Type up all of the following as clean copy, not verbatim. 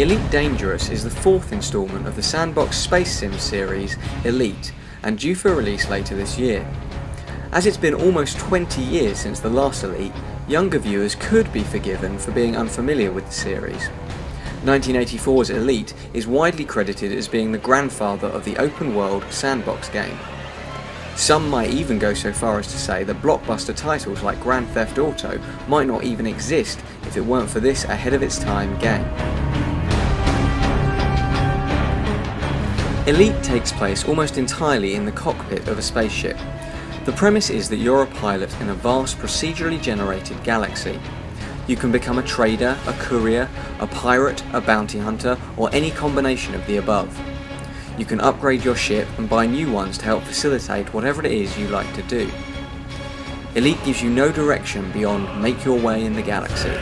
Elite Dangerous is the fourth instalment of the sandbox space sim series Elite, and due for release later this year. As it's been almost 20 years since the last Elite, younger viewers could be forgiven for being unfamiliar with the series. 1984's Elite is widely credited as being the grandfather of the open-world sandbox game. Some might even go so far as to say that blockbuster titles like Grand Theft Auto might not even exist if it weren't for this ahead-of-its-time game. Elite takes place almost entirely in the cockpit of a spaceship. The premise is that you're a pilot in a vast procedurally generated galaxy. You can become a trader, a courier, a pirate, a bounty hunter, or any combination of the above. You can upgrade your ship and buy new ones to help facilitate whatever it is you like to do. Elite gives you no direction beyond make your way in the galaxy.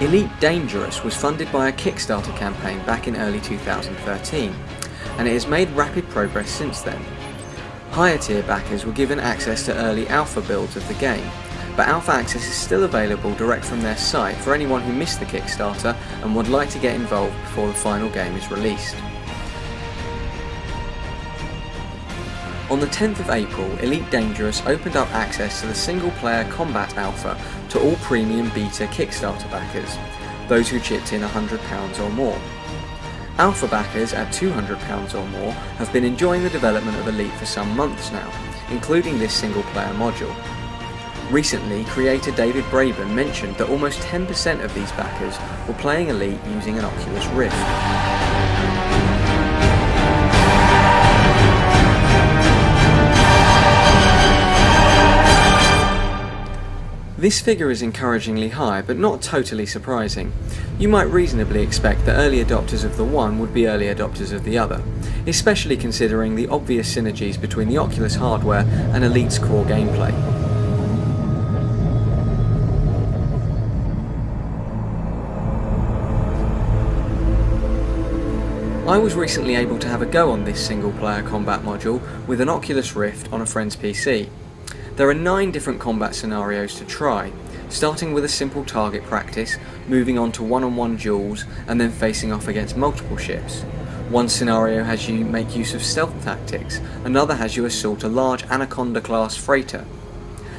Elite Dangerous was funded by a Kickstarter campaign back in early 2013, and it has made rapid progress since then. Higher tier backers were given access to early alpha builds of the game, but alpha access is still available direct from their site for anyone who missed the Kickstarter and would like to get involved before the final game is released. On the 10th of April, Elite Dangerous opened up access to the single-player combat alpha to all premium beta Kickstarter backers, those who chipped in £100 or more. Alpha backers at £200 or more have been enjoying the development of Elite for some months now, including this single-player module. Recently, creator David Braben mentioned that almost 10% of these backers were playing Elite using an Oculus Rift. This figure is encouragingly high, but not totally surprising. You might reasonably expect that early adopters of the one would be early adopters of the other, especially considering the obvious synergies between the Oculus hardware and Elite's core gameplay. I was recently able to have a go on this single-player combat module with an Oculus Rift on a friend's PC. There are 9 different combat scenarios to try, starting with a simple target practice, moving on to one-on-one duels, and then facing off against multiple ships. One scenario has you make use of stealth tactics, another has you assault a large Anaconda-class freighter.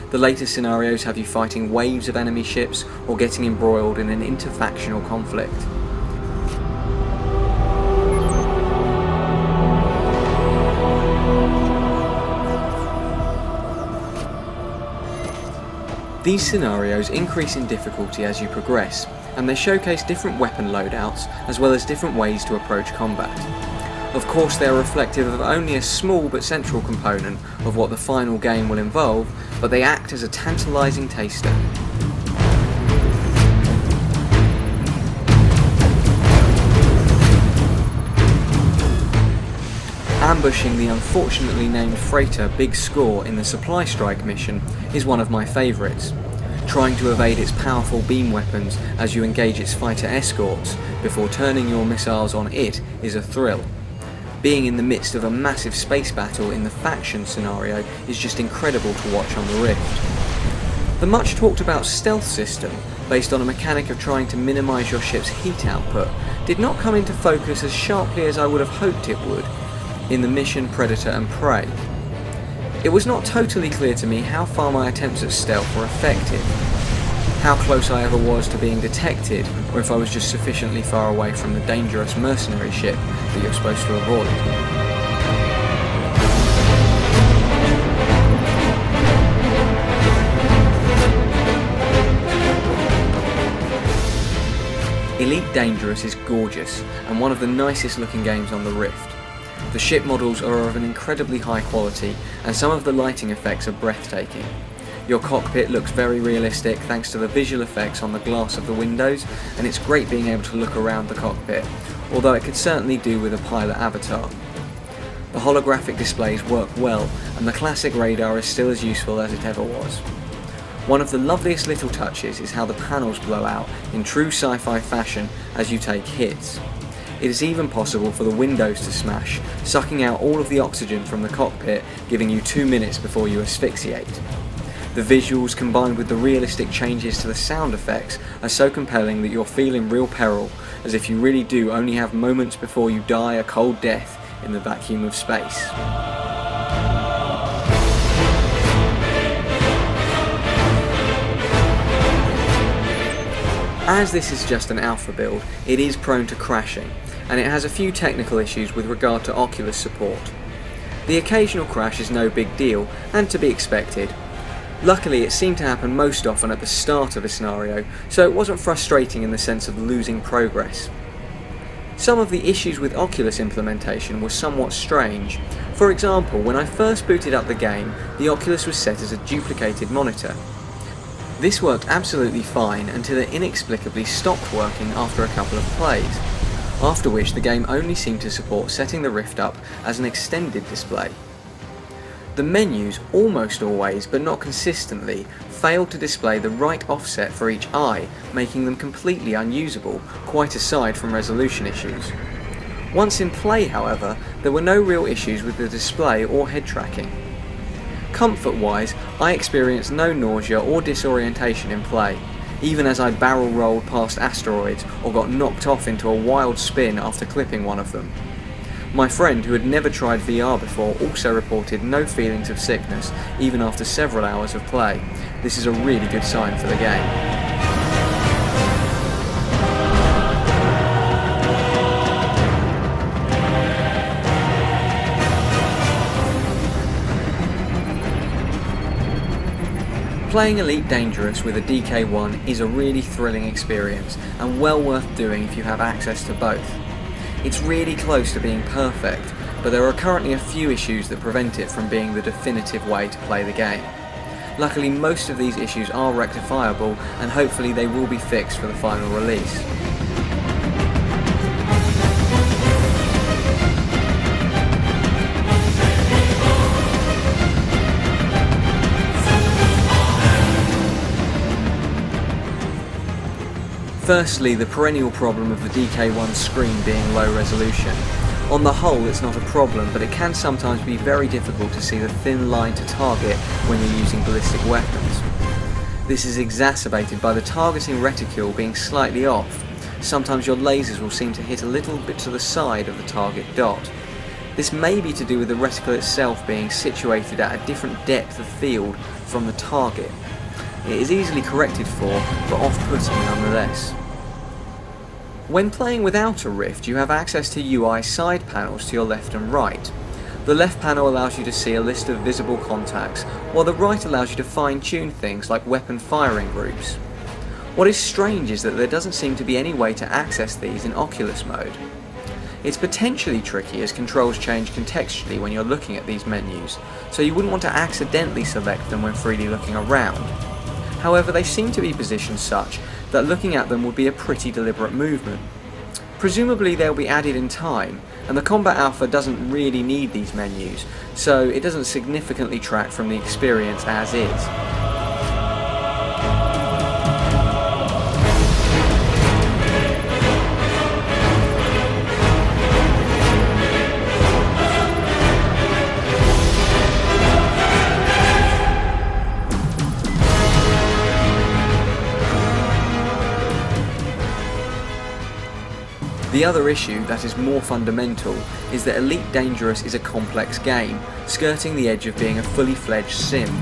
The later scenarios have you fighting waves of enemy ships or getting embroiled in an interfactional conflict. These scenarios increase in difficulty as you progress, and they showcase different weapon loadouts as well as different ways to approach combat. Of course, they are reflective of only a small but central component of what the final game will involve, but they act as a tantalising taster. Ambushing the unfortunately named freighter Big Score in the Supply Strike mission is one of my favourites. Trying to evade its powerful beam weapons as you engage its fighter escorts before turning your missiles on it is a thrill. Being in the midst of a massive space battle in the faction scenario is just incredible to watch on the Rift. The much talked about stealth system, based on a mechanic of trying to minimise your ship's heat output, did not come into focus as sharply as I would have hoped it would in the mission Predator and Prey. It was not totally clear to me how far my attempts at stealth were effective, how close I ever was to being detected, or if I was just sufficiently far away from the dangerous mercenary ship that you're supposed to avoid. Elite Dangerous is gorgeous and one of the nicest looking games on the Rift. The ship models are of an incredibly high quality and some of the lighting effects are breathtaking. Your cockpit looks very realistic thanks to the visual effects on the glass of the windows, and it's great being able to look around the cockpit, although it could certainly do with a pilot avatar. The holographic displays work well and the classic radar is still as useful as it ever was. One of the loveliest little touches is how the panels blow out in true sci-fi fashion as you take hits. It is even possible for the windows to smash, sucking out all of the oxygen from the cockpit, giving you 2 minutes before you asphyxiate. The visuals combined with the realistic changes to the sound effects are so compelling that you're feeling real peril, as if you really do only have moments before you die a cold death in the vacuum of space. As this is just an alpha build, it is prone to crashing, and it has a few technical issues with regard to Oculus support. The occasional crash is no big deal, and to be expected. Luckily, it seemed to happen most often at the start of a scenario, so it wasn't frustrating in the sense of losing progress. Some of the issues with Oculus implementation were somewhat strange. For example, when I first booted up the game, the Oculus was set as a duplicated monitor. This worked absolutely fine until it inexplicably stopped working after a couple of plays, after which the game only seemed to support setting the Rift up as an extended display. The menus almost always, but not consistently, failed to display the right offset for each eye, making them completely unusable, quite aside from resolution issues. Once in play, however, there were no real issues with the display or head tracking. Comfort-wise, I experienced no nausea or disorientation in play, even as I barrel rolled past asteroids or got knocked off into a wild spin after clipping one of them. My friend, who had never tried VR before, also reported no feelings of sickness, even after several hours of play. This is a really good sign for the game. Playing Elite Dangerous with a DK1 is a really thrilling experience, and well worth doing if you have access to both. It's really close to being perfect, but there are currently a few issues that prevent it from being the definitive way to play the game. Luckily, most of these issues are rectifiable, and hopefully they will be fixed for the final release. Firstly, the perennial problem of the DK1 screen being low resolution. On the whole, it's not a problem, but it can sometimes be very difficult to see the thin line to target when you're using ballistic weapons. This is exacerbated by the targeting reticule being slightly off. Sometimes your lasers will seem to hit a little bit to the side of the target dot. This may be to do with the reticle itself being situated at a different depth of field from the target. It is easily corrected for, but off-putting nonetheless. When playing without a Rift, you have access to UI side panels to your left and right. The left panel allows you to see a list of visible contacts, while the right allows you to fine-tune things like weapon firing groups. What is strange is that there doesn't seem to be any way to access these in Oculus mode. It's potentially tricky as controls change contextually when you're looking at these menus, so you wouldn't want to accidentally select them when freely looking around. However, they seem to be positioned such that looking at them would be a pretty deliberate movement. Presumably they'll be added in time, and the Combat Alpha doesn't really need these menus, so it doesn't significantly detract from the experience as is. The other issue that is more fundamental is that Elite Dangerous is a complex game, skirting the edge of being a fully fledged sim.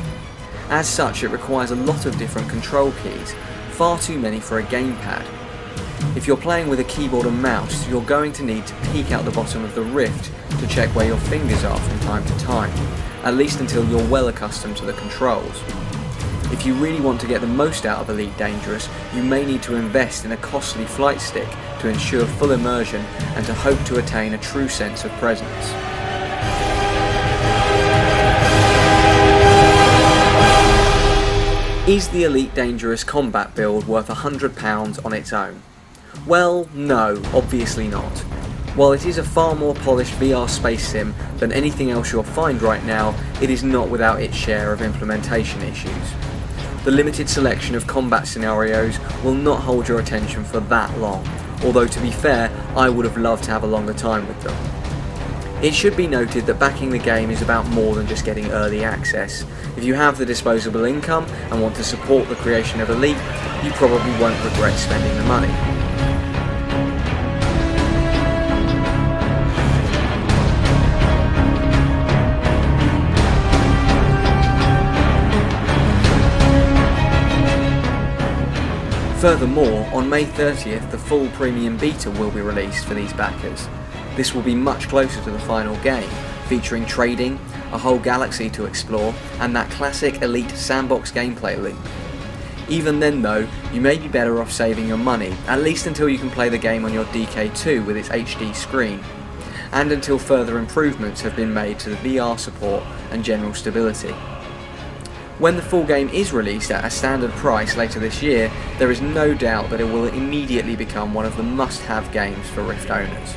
As such, it requires a lot of different control keys, far too many for a gamepad. If you're playing with a keyboard and mouse, you're going to need to peek out the bottom of the Rift to check where your fingers are from time to time, at least until you're well accustomed to the controls. If you really want to get the most out of Elite Dangerous, you may need to invest in a costly flight stick to ensure full immersion and to hope to attain a true sense of presence. Is the Elite Dangerous combat build worth £100 on its own? Well, no, obviously not. While it is a far more polished VR space sim than anything else you'll find right now, it is not without its share of implementation issues. The limited selection of combat scenarios will not hold your attention for that long, although to be fair, I would have loved to have a longer time with them. It should be noted that backing the game is about more than just getting early access. If you have the disposable income and want to support the creation of Elite, you probably won't regret spending the money. Furthermore, on May 30th, the full premium beta will be released for these backers. This will be much closer to the final game, featuring trading, a whole galaxy to explore, and that classic Elite sandbox gameplay loop. Even then though, you may be better off saving your money, at least until you can play the game on your DK2 with its HD screen, and until further improvements have been made to the VR support and general stability. When the full game is released at a standard price later this year, there is no doubt that it will immediately become one of the must-have games for Rift owners.